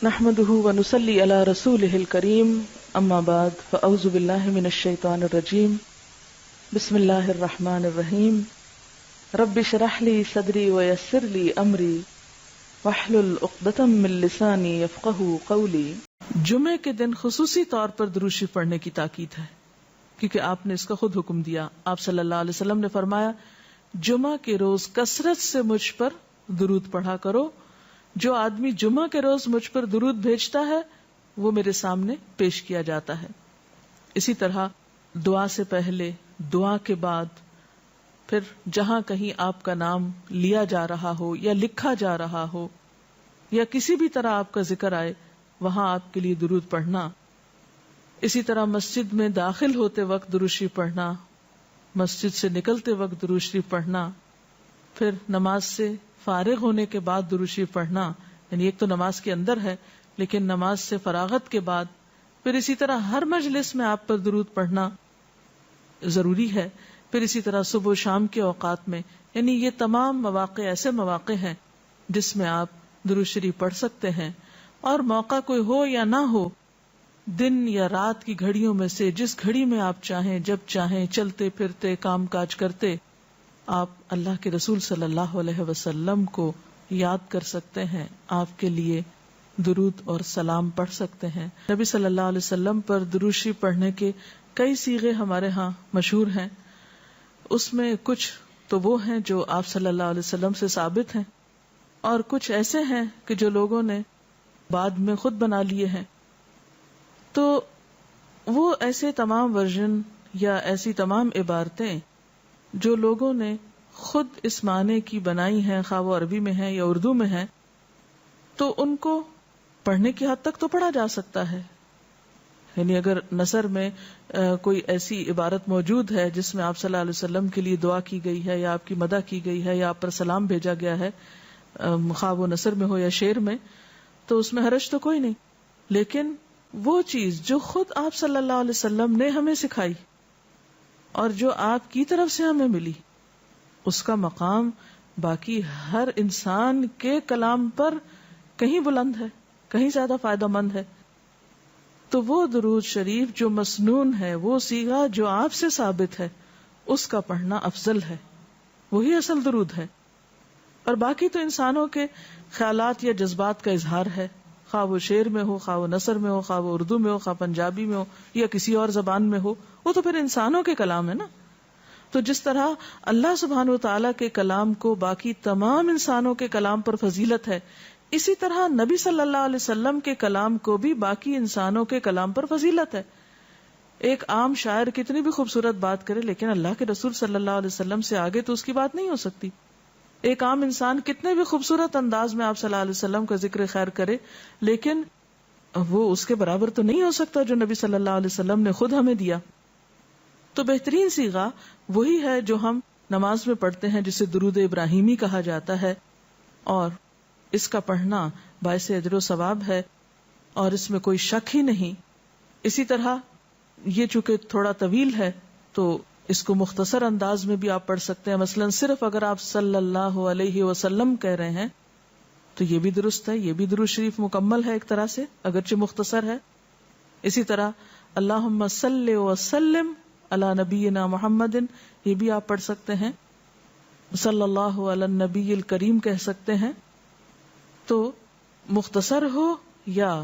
نحمده ونصلي على رسوله الكريم اما بعد فاعوذ بالله من الشيطان الرجيم بسم الله الرحمن الرحيم رب اشرح لي صدري ويسر لي امري واحلل عقدة من لساني يفقهوا قولي۔ جمعے کے دن خصوصی طور پر درود شریف پڑھنے کی تاکید ہے، کیونکہ آپ نے اس کا خود حکم دیا۔ آپ صلی اللہ علیہ وسلم نے فرمایا، جمعہ کے روز کثرت سے مجھ پر درود پڑھا کرو، جو آدمی جمعہ کے روز مجھ پر درود بھیجتا ہے وہ میرے سامنے پیش کیا جاتا ہے۔ اسی طرح دعا سے پہلے، دعا کے بعد، پھر جہاں کہیں آپ کا نام لیا جا رہا ہو یا لکھا جا رہا ہو یا کسی بھی طرح آپ کا ذکر آئے، وہاں آپ کے لیے درود پڑھنا۔ اسی طرح مسجد میں داخل ہوتے وقت درود شریف پڑھنا، مسجد سے نکلتے وقت درود شریف پڑھنا، پھر نماز سے فارغ ہونے کے بعد درود شریف پڑھنا، یعنی ایک تو نماز کے اندر ہے لیکن نماز سے فراغت کے بعد، پھر اسی طرح ہر مجلس میں آپ پر درود پڑھنا ضروری ہے۔ پھر اسی طرح صبح و شام کے اوقات میں، یعنی یہ تمام مواقع ایسے مواقع ہیں جس میں آپ درود شریف پڑھ سکتے ہیں، اور موقع کوئی ہو یا نہ ہو، دن یا رات کی گھڑیوں میں سے جس گھڑی میں آپ چاہیں، جب چاہیں، چلتے پھرتے کام کاج کرتے، آپ اللہ کے رسول صلی اللہ علیہ وسلم کو یاد کر سکتے ہیں، آپ کے لیے درود اور سلام پڑھ سکتے ہیں۔ نبی صلی اللہ علیہ وسلم پر درود شریف پڑھنے کے کئی صیغے ہمارے ہاں مشہور ہیں، اس میں کچھ تو وہ ہیں جو آپ صلی اللہ علیہ وسلم سے ثابت ہیں، اور کچھ ایسے ہیں کہ جو لوگوں نے بعد میں خود بنا لیے ہیں۔ تو وہ ایسے تمام ورژن یا ایسی تمام عبارتیں جو لوگوں نے خود اس معنی کی بنائی ہیں، خواہ وہ عربی میں ہیں یا اردو میں ہیں، تو ان کو پڑھنے کی حد تک تو پڑھا جا سکتا ہے۔ یعنی اگر نثر میں کوئی ایسی عبارت موجود ہے جس میں آپ صلی اللہ علیہ وسلم کے لیے دعا کی گئی ہے یا آپ کی مدح کی گئی ہے یا آپ پر سلام بھیجا گیا ہے، خواہ وہ نثر میں ہو یا شعر میں، تو اس میں حرج تو کوئی نہیں۔ لیکن وہ چیز جو خود آپ صلی اللہ علیہ وسلم نے ہمیں سکھائی اور جو آپ کی طرف سے ہمیں ملی، اس کا مقام باقی ہر انسان کے کلام پر کہیں بلند ہے، کہیں زیادہ فائدہ مند ہے۔ تو وہ درود شریف جو مسنون ہے، وہ صیغہ جو آپ سے ثابت ہے، اس کا پڑھنا افضل ہے، وہی اصل درود ہے۔ اور باقی تو انسانوں کے خیالات یا جذبات کا اظہار ہے، خواہ وہ شعر میں ہو، خواہ وہ نثر میں ہو، خواہ وہ اردو میں ہو، خواہ پنجابی میں ہو یا کسی اور زبان میں ہو، وہ تو پھر انسانوں کے کلام ہے نا۔ تو جس طرح اللہ سبحانہ و تعالیٰ کے کلام کو باقی تمام انسانوں کے کلام پر فضیلت ہے، اسی طرح نبی صلی اللہ علیہ وسلم کے کلام کو بھی باقی انسانوں کے کلام پر فضیلت ہے۔ ایک عام شاعر کتنی بھی خوبصورت بات کرے لیکن اللہ کے رسول صلی اللہ علیہ وسلم سے آگے تو اس کی بات نہیں ہو سکتی۔ ایک عام انسان کتنے بھی خوبصورت انداز میں آپ صلی اللہ علیہ وسلم کا ذکر خیر کرے لیکن وہ اس کے برابر تو نہیں ہو سکتا جو نبی صلی اللہ علیہ وسلم نے خود ہمیں دیا۔ تو بہترین صیغہ وہی ہے جو ہم نماز میں پڑھتے ہیں، جسے درود ابراہیمی کہا جاتا ہے، اور اس کا پڑھنا باعث اجر و ثواب ہے اور اس میں کوئی شک ہی نہیں۔ اسی طرح یہ چونکہ تھوڑا طویل ہے تو اس کو مختصر انداز میں بھی آپ پڑھ سکتے ہیں، مثلا صرف اگر آپ صلی اللہ علیہ وسلم کہہ رہے ہیں تو یہ بھی درست ہے، یہ بھی درود شریف مکمل ہے ایک طرح سے اگرچہ مختصر ہے۔ اسی طرح اللہم صلی وسلم علی نبینا محمد، یہ بھی آپ پڑھ سکتے ہیں، صلی اللہ علی النبی الکریم کہہ سکتے ہیں۔ تو مختصر ہو یا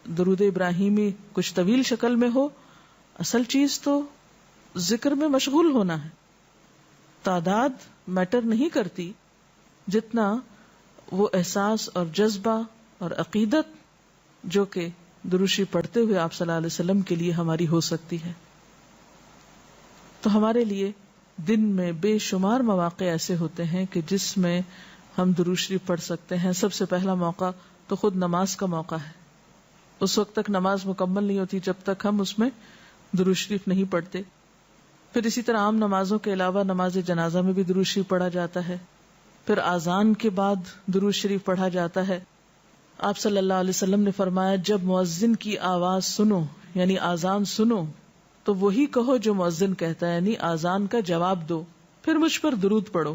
درود ابراہیمی کچھ طویل شکل میں ہو، اصل چیز تو ذکر میں مشغول ہونا ہے۔ تعداد میٹر نہیں کرتی جتنا وہ احساس اور جذبہ اور عقیدت جو کہ درود شریف پڑھتے ہوئے آپ صلی اللہ علیہ وسلم کے لیے ہماری ہو سکتی ہے۔ تو ہمارے لیے دن میں بے شمار مواقع ایسے ہوتے ہیں کہ جس میں ہم درود شریف پڑھ سکتے ہیں۔ سب سے پہلا موقع تو خود نماز کا موقع ہے، اس وقت تک نماز مکمل نہیں ہوتی جب تک ہم اس میں درود شریف نہیں پڑھتے۔ پھر اسی طرح عام نمازوں کے علاوہ نماز جنازہ میں بھی درود شریف پڑھا جاتا ہے۔ پھر اذان کے بعد درود شریف پڑھا جاتا ہے۔ آپ صلی اللہ علیہ وسلم نے فرمایا، جب مؤذن کی آواز سنو یعنی اذان سنو تو وہی کہو جو مؤذن کہتا ہے، یعنی اذان کا جواب دو، پھر مجھ پر درود پڑھو۔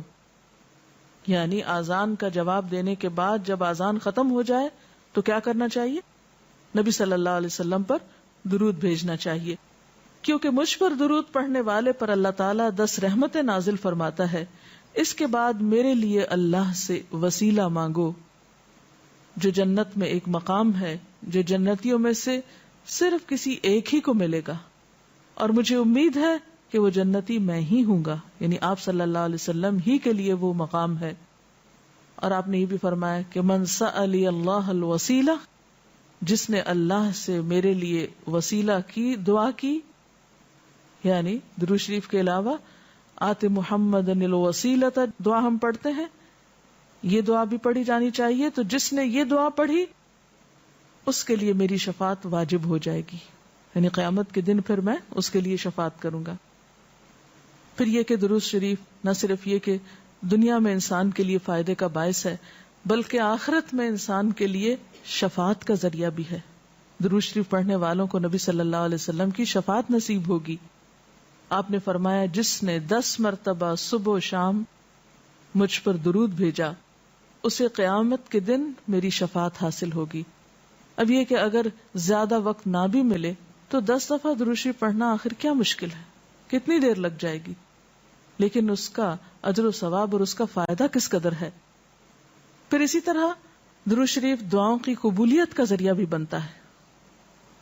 یعنی اذان کا جواب دینے کے بعد جب اذان ختم ہو جائے تو کیا کرنا چاہیے؟ نبی صلی اللہ علیہ وسلم پر درود بھیجنا چاہیے، کیونکہ مجھ پر درود پڑھنے والے پر اللہ تعالیٰ 10 رحمتیں نازل فرماتا ہے. اس کے بعد میرے لیے اللہ سے وسیلہ مانگو، جو جنت میں ایک مقام ہے جو جنتیوں میں سے صرف کسی ایک ہی کو ملے گا، اور مجھے امید ہے کہ وہ جنتی میں ہی ہوں گا، یعنی آپ صلی اللہ علیہ وسلم ہی کے لیے وہ مقام ہے. اور آپ نے یہ بھی فرمایا کہ من سألی اللہ الوسیلہ، جس نے اللہ سے میرے لیے وسیلہ کی دعا کی، یعنی درود شریف کے علاوہ آت محمد الوسیلۃ دعا ہم پڑھتے ہیں، یہ دعا بھی پڑھی جانی چاہیے. تو جس نے یہ دعا پڑھی اس کے لیے میری شفاعت واجب ہو جائے گی، یعنی قیامت کے دن پھر میں اس کے لیے شفاعت کروں گا. پھر یہ کہ درود شریف نہ صرف یہ کہ دنیا میں انسان کے لیے فائدے کا باعث ہے، بلکہ آخرت میں انسان کے لیے شفاعت کا ذریعہ بھی ہے. درود شریف پڑھنے والوں کو نبی صلی اللہ علیہ وسلم کی شفاعت نصیب ہوگی. آپ نے فرمایا جس نے 10 مرتبہ صبح و شام مجھ پر درود بھیجا اسے قیامت کے دن میری شفاعت حاصل ہوگی. اب یہ کہ اگر زیادہ وقت نہ بھی ملے تو 10 دفعہ درود شریف پڑھنا آخر کیا مشکل ہے، کتنی دیر لگ جائے گی، لیکن اس کا اجر و ثواب اور اس کا فائدہ کس قدر ہے. پھر اسی طرح درود شریف دعاؤں کی قبولیت کا ذریعہ بھی بنتا ہے،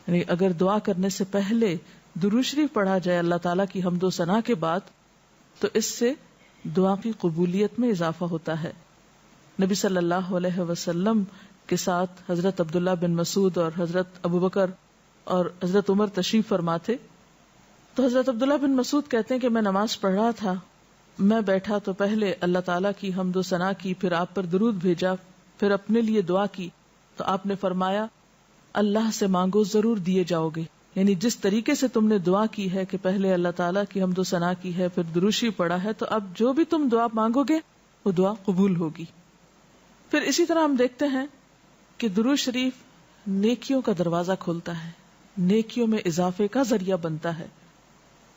یعنی اگر دعا کرنے سے پہلے درود شریف پڑھا جائے اللہ تعالیٰ کی حمد و ثنا کے بعد تو اس سے دعا کی قبولیت میں اضافہ ہوتا ہے. نبی صلی اللہ علیہ وسلم کے ساتھ حضرت عبداللہ بن مسعود اور حضرت ابوبکر اور حضرت عمر تشریف فرما تھے. تو حضرت عبداللہ بن مسعود کہتے ہیں کہ میں نماز پڑھ رہا تھا، میں بیٹھا تو پہلے اللہ تعالیٰ کی حمد و ثنا کی، پھر آپ پر درود بھیجا، پھر اپنے لیے دعا کی. تو آپ نے فرمایا اللہ سے مانگو ضرور دیے جاؤ گے، یعنی جس طریقے سے تم نے دعا کی ہے کہ پہلے اللہ تعالیٰ کی حمد و ثنا کی ہے پھر درود شریف پڑھا ہے، تو اب جو بھی تم دعا مانگو گے وہ دعا قبول ہوگی. پھر اسی طرح ہم دیکھتے ہیں کہ درود شریف نیکیوں کا دروازہ کھولتا ہے، نیکیوں میں اضافے کا ذریعہ بنتا ہے.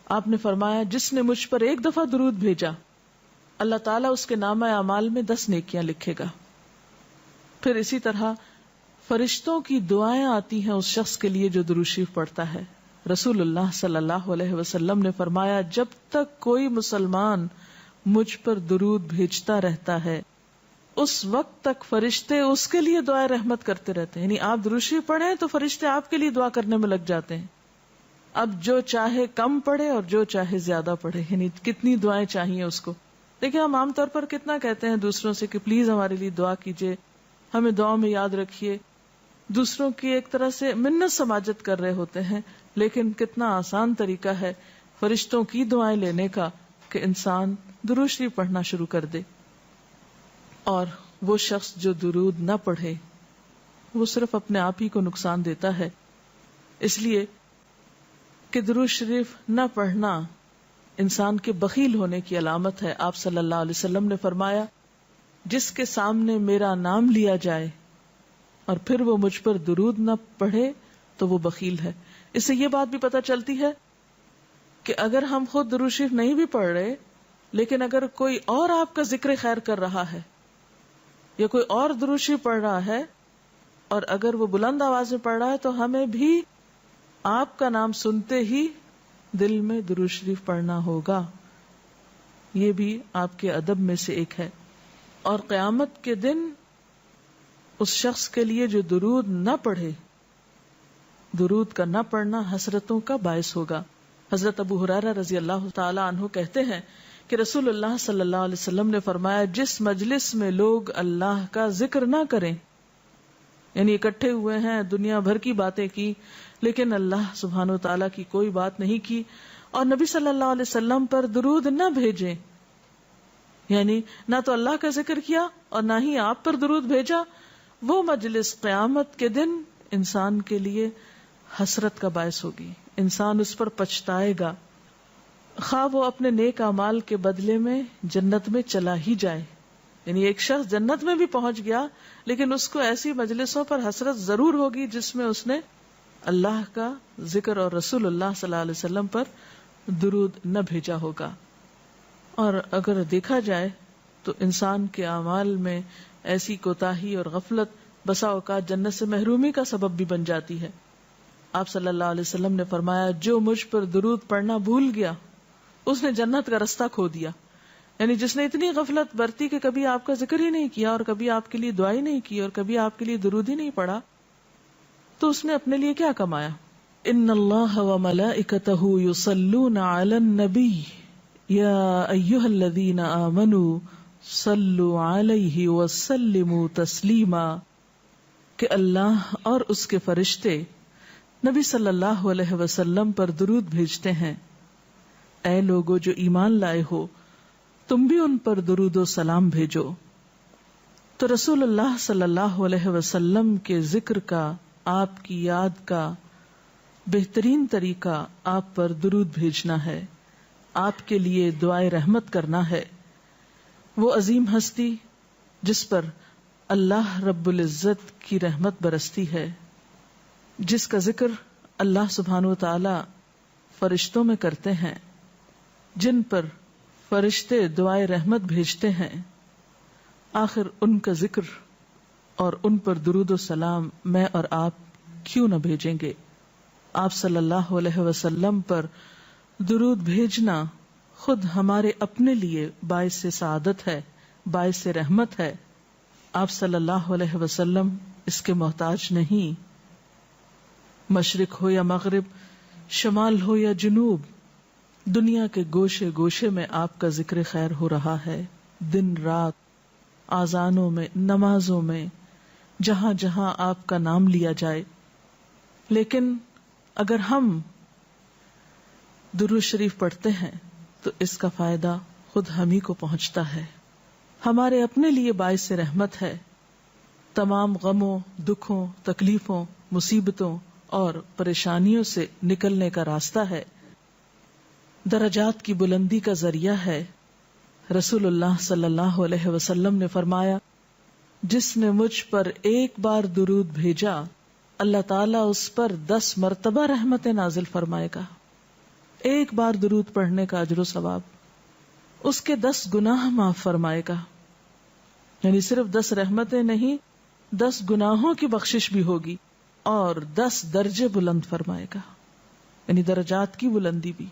آپ نے فرمایا جس نے مجھ پر ایک دفعہ درود بھیجا اللہ تعالیٰ اس کے نامہ اعمال میں 10 نیکیاں لکھے گا. پھر اسی طرح فرشتوں کی دعائیں آتی ہیں اس شخص کے لیے جو درود شریف پڑھتا ہے. رسول اللہ صلی اللہ علیہ وسلم نے فرمایا جب تک کوئی مسلمان مجھ پر درود بھیجتا رہتا ہے اس وقت تک فرشتے اس کے لیے دعائیں رحمت کرتے رہتے ہیں. یعنی آپ درود شریف پڑھیں تو فرشتے آپ کے لیے دعا کرنے میں لگ جاتے ہیں. اب جو چاہے کم پڑھے اور جو چاہے زیادہ پڑھے، یعنی کتنی دعائیں چاہیے اس کو. دیکھیں ہم عام طور پر کتنا کہتے ہیں دوسروں سے کہ پلیز ہمارے لیے دعا کیجیے، ہمیں دعا میں یاد رکھیے، دوسروں کی ایک طرح سے منت سماجت کر رہے ہوتے ہیں. لیکن کتنا آسان طریقہ ہے فرشتوں کی دعائیں لینے کا کہ انسان درود شریف پڑھنا شروع کر دے. اور وہ شخص جو درود نہ پڑھے وہ صرف اپنے آپ ہی کو نقصان دیتا ہے، اس لیے کہ درود شریف نہ پڑھنا انسان کے بخیل ہونے کی علامت ہے. آپ صلی اللہ علیہ وسلم نے فرمایا جس کے سامنے میرا نام لیا جائے اور پھر وہ مجھ پر درود نہ پڑھے تو وہ بخیل ہے. اس سے یہ بات بھی پتہ چلتی ہے کہ اگر ہم خود درود شریف نہیں بھی پڑھ رہے لیکن اگر کوئی اور آپ کا ذکر خیر کر رہا ہے یا کوئی اور درود شریف پڑھ رہا ہے اور اگر وہ بلند آواز میں پڑھ رہا ہے تو ہمیں بھی آپ کا نام سنتے ہی دل میں درود شریف پڑھنا ہوگا. یہ بھی آپ کے ادب میں سے ایک ہے. اور قیامت کے دن اس شخص کے لیے جو درود نہ پڑھے، درود کا نہ پڑھنا حسرتوں کا باعث ہوگا. حضرت ابو ہریرہ رضی اللہ تعالی عنہ کہتے ہیں کہ رسول اللہ صلی اللہ علیہ وسلم نے فرمایا جس مجلس میں لوگ اللہ کا ذکر نہ کریں، یعنی اکٹھے ہوئے ہیں دنیا بھر کی باتیں کی لیکن اللہ سبحانہ و تعالیٰ کی کوئی بات نہیں کی، اور نبی صلی اللہ علیہ وسلم پر درود نہ بھیجیں، یعنی نہ تو اللہ کا ذکر کیا اور نہ ہی آپ پر درود بھیجا، وہ مجلس قیامت کے دن انسان کے لیے حسرت کا باعث ہوگی. انسان اس پر پچھتائے گا، خواہ وہ اپنے نیک اعمال کے بدلے میں جنت میں چلا ہی جائے. یعنی ایک شخص جنت میں بھی پہنچ گیا لیکن اس کو ایسی مجلسوں پر حسرت ضرور ہوگی جس میں اس نے اللہ کا ذکر اور رسول اللہ صلی اللہ علیہ وسلم پر درود نہ بھیجا ہوگا. اور اگر دیکھا جائے تو انسان کے اعمال میں ایسی کوتاہی اور غفلت بسا اوقات جنت سے محرومی کا سبب بھی بن جاتی ہے۔ آپ صلی اللہ علیہ وسلم نے فرمایا جو مجھ پر درود پڑھنا بھول گیا اس نے جنت کا رستہ کھو دیا، یعنی جس نے اتنی غفلت برتی کہ کبھی آپ کا ذکر ہی نہیں کیا اور کبھی آپ کے لیے دعا ہی نہیں کی اور کبھی آپ کے لیے درود ہی نہیں پڑھا، تو اس نے اپنے لیے کیا کمایا؟ ان اللہ وملائکتہ یصلون علی النبی یا ایھا الذین آمنوا صلوا علیہ وسلموا تسلیما، کہ اللہ اور اس کے فرشتے نبی صلی اللہ علیہ وسلم پر درود بھیجتے ہیں۔ اے لوگو جو ایمان لائے ہو تم بھی ان پر درود و سلام بھیجو۔ تو رسول اللہ صلی اللہ علیہ وسلم کے ذکر کا، آپ کی یاد کا بہترین طریقہ آپ پر درود بھیجنا ہے، آپ کے لیے دعائے رحمت کرنا ہے۔ وہ عظیم ہستی جس پر اللہ رب العزت کی رحمت برستی ہے، جس کا ذکر اللہ سبحانہ و تعالی فرشتوں میں کرتے ہیں، جن پر فرشتے دعائے رحمت بھیجتے ہیں، آخر ان کا ذکر اور ان پر درود و سلام میں اور آپ کیوں نہ بھیجیں گے؟ آپ صلی اللہ علیہ وسلم پر درود بھیجنا خود ہمارے اپنے لیے باعث سعادت ہے، باعث رحمت ہے۔ آپ صلی اللہ علیہ وسلم اس کے محتاج نہیں۔ مشرق ہو یا مغرب، شمال ہو یا جنوب، دنیا کے گوشے گوشے میں آپ کا ذکر خیر ہو رہا ہے، دن رات، آذانوں میں، نمازوں میں، جہاں جہاں آپ کا نام لیا جائے۔ لیکن اگر ہم درود شریف پڑھتے ہیں تو اس کا فائدہ خود ہم ہی کو پہنچتا ہے، ہمارے اپنے لیے باعث رحمت ہے، تمام غموں، دکھوں، تکلیفوں، مصیبتوں اور پریشانیوں سے نکلنے کا راستہ ہے، درجات کی بلندی کا ذریعہ ہے۔ رسول اللہ صلی اللہ علیہ وسلم نے فرمایا جس نے مجھ پر ایک بار درود بھیجا اللہ تعالیٰ اس پر 10 مرتبہ رحمت نازل فرمائے گا۔ ایک بار درود پڑھنے کا اجر و ثواب، اس کے 10 گناہ معاف فرمائے گا، یعنی صرف 10 رحمتیں نہیں، 10 گناہوں کی بخشش بھی ہوگی اور 10 درجے بلند فرمائے گا، یعنی درجات کی بلندی بھی۔